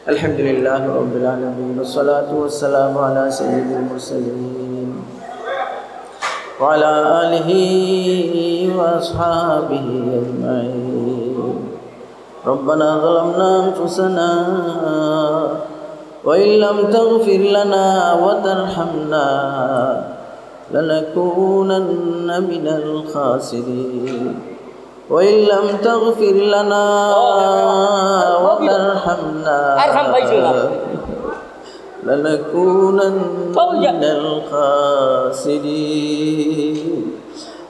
الحمد لله رب العالمين والصلاة والسلام على سيد المرسلين وعلى آله وأصحابه أجمعين. ربنا ظلمنا أنفسنا وإن لم تغفر لنا وترحمنا لنكونن من الخاسرين. وإن لم تغفر لنا وترحمنا لنكونن من الخاسرين.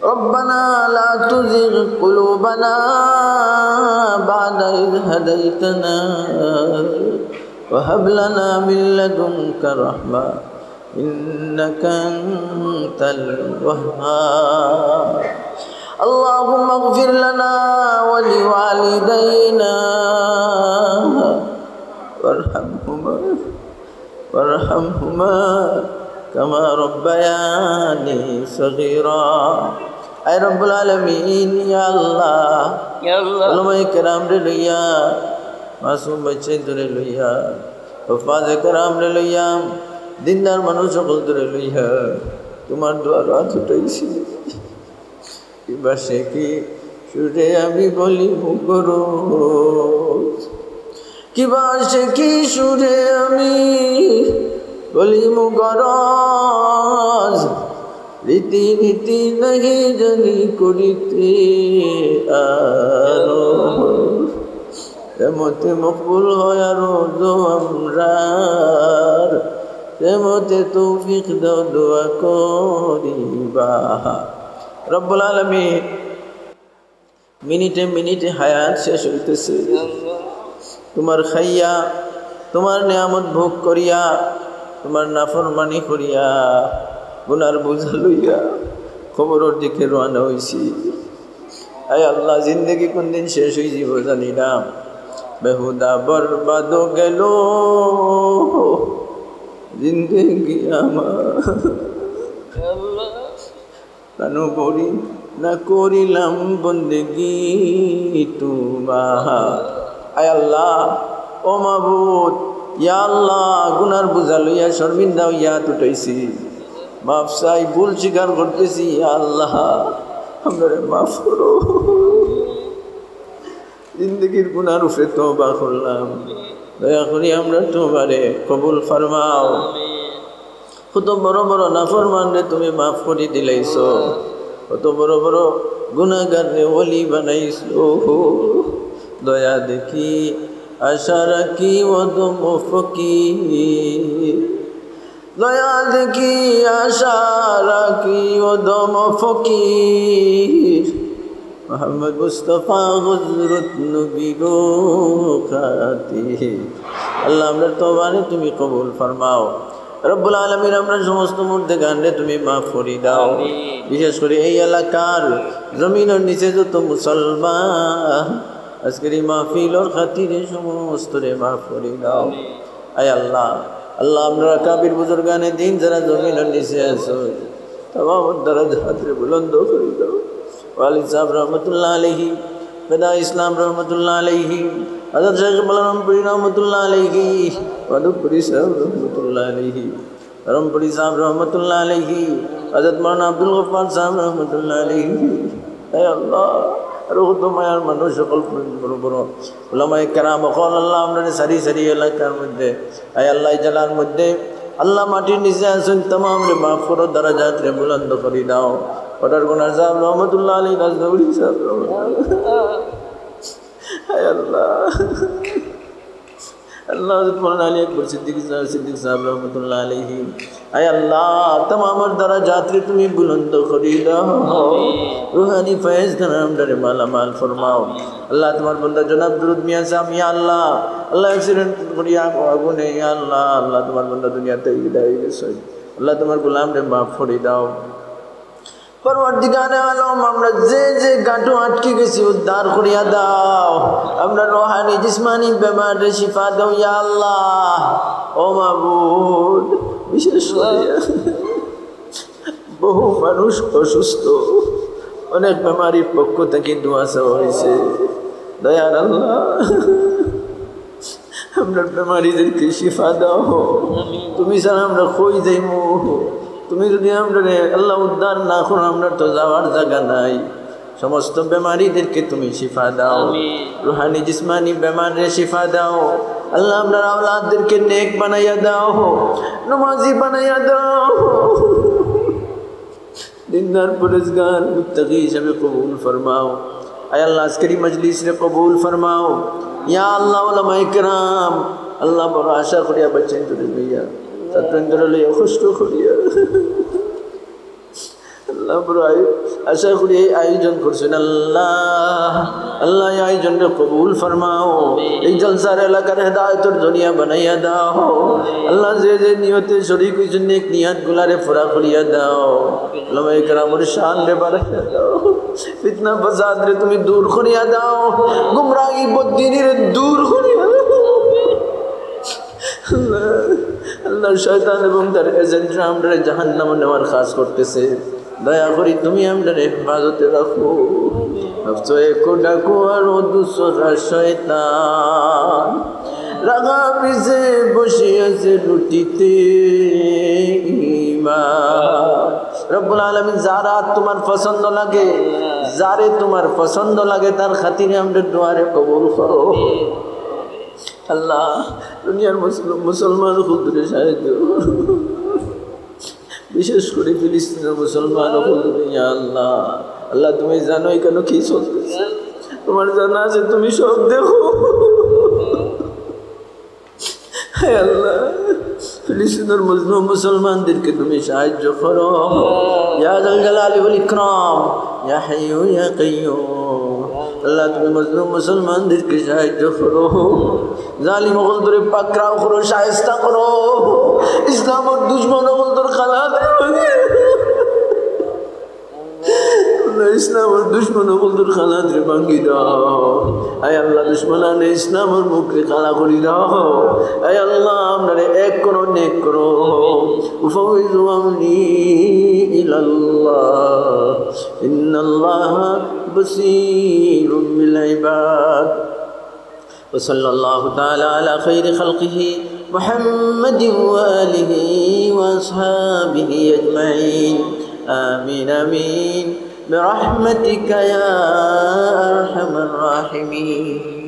ربنا لا تزغ قلوبنا بعد إذ هديتنا وهب لنا من لدنك رحمة إنك أنت الوهاب. اللهم اغفر لنا ولوالدينا وارحمهما كما ربياني صغيرا. اے رب العالمین یا اللہ علماء کرام رے لیا মাসুম বচ্চে ধরে লইয়া হফাজ کرام রে লইয়া দিনদার মানুষ সকল ধরে লইয়া তোমার দোয়ার হাত উঠাইছি। বাসে কি সুরে আমি বলি মুগরো কি বাসে কি সুরে আমি বলি মুগরজ রীতি নীতি নাহি জানি করিতে আরো তেমতে মকবুল হয় আরো আমরার তেমতে তৌফিক দাও দোয়া করিবা। রব্বুল আলামিন মিনিটে মিনিটে হায়াত শেষ হইতেছে, তোমার খাইয়া তোমার নিয়ামত ভোগ করিয়া তোমার নাফরমানি করিয়া গুনার বোঝা লইয়া খবরের দিকে রওনা হইছি। আয় আল্লাহ, জিন্দগি কোন দিন শেষ হয়ে যাব জানি না, বেহুদা বরবাদ গেল জিন্দগি আমার। কেন করি না করিলাম বন্দেগি তোমার। আয় আল্লাহ, ও মাবুদ, ইয়া আল্লাহ, গুনার বোঝা লইয়া শর্মিন্দা হইয়া উঠাইছি, মাফ চাই, ভুল স্বীকার করতেছি। ইয়া আল্লাহ, আমারে মাফ করো। জিন্দগির গুনার উপরে তওবা করলাম, দয়া করি আমরা তোমারে কবুল ফরমাও। কত বড় বড় নাফরমান রে তুমি মাফ করে দিলাইছো, কত বড় বড় গুনাহগার রে ওলি বানাইছো। দয়া দেখি আশা রাখি ওদম ফকির, দয়া দেখি আশা রাখি ওদম ফকির। মোহাম্মদ মুস্তাফা হযরত নবী গো খাতির। আল্লাহ, আমরা তওবারে তুমি কবুল ফরমাও। রব্বুল আলামিন, আমরা সমস্ত মুর্দেগানরে তুমি মাফ করে দাও। বিশেষ করে এই এলাকার জমিনের নিচে যত মুসলমান আজকের এই মাহফিলর খাতিরে সমস্ত রে মাফ করে দাও। আয় আল্লাহ, আল্লাহ, আমরা কাবির বুজুর্গানে দিন যারা জমিনের নিচে আছো তামাম দরজাত রে বুলন্দ করে দাও। ওয়ালিদ সাহেব রহমতুল্লাহ আলাইহি, ফেদা ইসলাম রহমতুল্লাহ আলাইহি, হযরত শেখ বলরামপুরি রহমতুল্লাহ আলাইহি, ওয়াদুপুরি সাহেব রহমতুল্লাহ আলাইহি, ধরমপুরি সাহেব রহমতুল্লাহ আলাইহি, হযরত মাওলানা আব্দুল গফফার সাহেব রহমতুল্লাহ আলাইহি। হে আল্লাহ, রহমত মায়ার মানুষ সকল বড় বড় উলামায়ে কেরাম সকল আল্লাহ আমরা সারি সারি এলাকার মধ্যে, হে আল্লাহ, জেলার মধ্যে আল্লাহ মাটির নিচে আছেন তামাম রে মাফ করো, দরজাত রে বুলন্দ করে দাও। ওটার গুনার সাহেব রহমতুল্লাহ আলাইহি, রাজনবী সাহেব রহমতুল্লাহ, হে আল্লাহ, আল্লাহ, হযরত মাওলানা আলী আকবর সিদ্দিক সাহেব রহমতুল্লাহ আলাইহি। আয় আল্লাহ, তামামের দরজাত রে তুমি বুলন্দ করে দাও, রুহানি ফয়েজ দ্বারা আমরারে মালামাল ফরমাও। আল্লাহ, তোমার বান্দা জনাব দুরুদ মিয়া সাহেব, ইয়া আল্লাহ, আল্লাহ অ্যাক্সিডেন্ট করিয়া আগুনে, ইয়া আল্লাহ, আল্লাহ, তোমার বান্দা দুনিয়াতে বিদায় হয়ে গেছে। আল্লাহ, তোমার গোলাম রে মাফ করে দাও। পরবর্তীকালে আলম, আমরা যে যে গাঁটু আটকে গেছি উদ্ধার করিয়া দাও। আমরা রোহানি জিসমানি বেমার রে শিফা দাও ইয়া আল্লাহ। ও মাবুদ, বিশেষ করে বহু মানুষ অসুস্থ, অনেক বেমারির পক্ষ থেকে দোয়া চাওয়া হয়েছে। দয়ার আল্লাহ, আমরা বেমারিদেরকে শিফা দাও। তুমি ছাড়া আমরা কই যাইমু? তুমি যদি আমরা আল্লাহ উদ্ধার না করো, আমরা তো যাওয়ার জায়গা নাই। সমস্ত বেমারিদেরকে তুমি শিফা দাও, রুহানি জিসমানি বেমারে শিফা দাও। আল্লাহ আপনার আওলাদদেরকে নেক বানাইয়া দাও, নমাজি বানাইয়া দাও, দিনদার পরেজগার মুত্তাকি হিসাবে কবুল ফরমাও। আয় আল্লাহ আজকের মজলিস রে কবুল ফরমাও। ইয়া আল্লাহ উলামায়ে কেরাম, আল্লাহ বড় আশা করিয়া বাচ্চান তোরে লইয়া ছাত্রেন্দ্র লইয়া কষ্ট করিয়া আল্লাহ বড় আশা করি এই আয়োজন করছেন। আল্লাহ আল্লাহ এই আয়োজনকে কবুল ফরমাও। এই জলসার এলাকার হেদায়েতের দুনিয়া বানাইয়া দাও। আল্লাহ যে যে নিয়তে শরীক হইছেন নেক নিয়ত গুলারে পুরা করিয়া দাও। উলামায়ে কেরামের শান রে বাড়াইয়া দাও। ফিতনা ফাসাদ রে তুমি দূর করিয়া দাও। গুমরাহি বদদিনী রে দূর করিয়া দাও। আল্লাহ শয়তান এবং তার এজেন্টরা আমরা জাহান্নামে নেওয়ার কাজ করতেছে। দয়া করি তুমি আমরা হেফাজতে রাখো। একো ডাকো আর দুসরা শয়তান রাগা পিছে বসিয়াছে লুটিতে ঈমান। রব্বুল আলামিন যারা তোমার পছন্দ লাগে, যারে তোমার পছন্দ লাগে, তার খাতিরে আমরা দোয়ারে কবুল করো। আল্লাহ দুনিয়ার মুসলমান খুদরে সাহায্য, বিশেষ করে ফিলিস্তিনের মুসলমান খুদরে। আল্লাহ আল্লাহ তুমি জানোই কেন কি চলতেছে, তোমার জানা আছে, তুমি সব দেখো। আল্লাহ ফিলিস্তিনের মজলুম মুসলমানদেরকে তুমি সাহায্য করো। ইয়া যাল জালালি ওয়াল ইকরাম, ইয়া হাইয়্যু ইয়া কাইয়্যুম। আল্লাহ তুমি মজলুম মুসলমানদেরকে সাহায্য করো। জালিম ওগুলদের পাকড়াও করো, শায়েস্তা করো। ইসলামের দুশমন ওগুলদের খালাত ইসলামের দুশ্মন ওগুলদের খালাত রে ভাঙ্গি দাও। আয় আল্লাহ দুশ্মনানে ইসলামের মুখে খালা করি দাও। আয় আল্লাহ আপনারে এক করো, নেক করো। উফাউযু আমরি ইলাল্লাহ, ইন্নাল্লাহা বাসীরুম বিল ইবাদ। وصلى الله تعالى على خير خلقه محمد وآله وأصحابه أجمعين. آمين آمين برحمتك يا أرحم الراحمين.